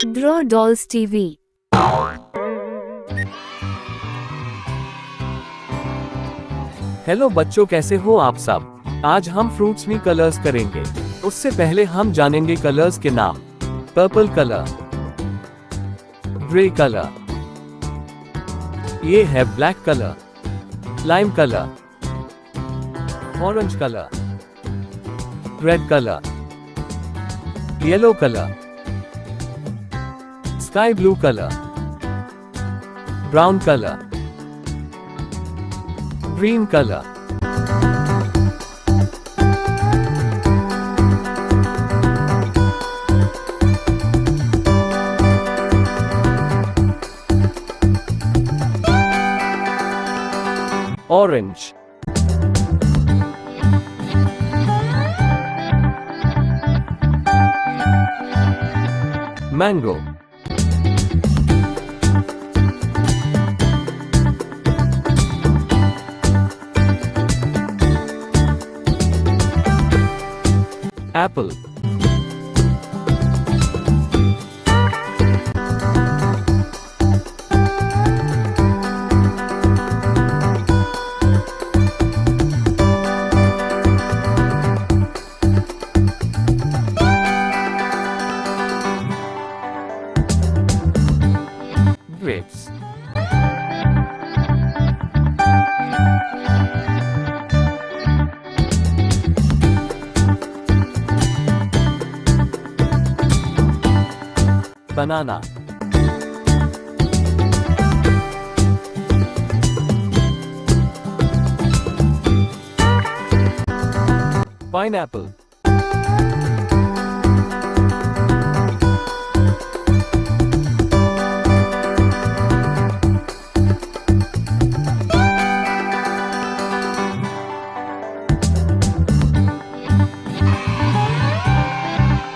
Draw Dolls TV. Hello बच्चों, कैसे हो आप सब। आज हम फ्रूट्स में कलर्स करेंगे। उससे पहले हम जानेंगे कलर्स के नाम। पर्पल कलर, ग्रे कलर, ये है black colour, lime colour, orange colour, red colour, yellow colour, sky blue colour, brown colour, green color, orange, mango, apple, grapes, banana, pineapple,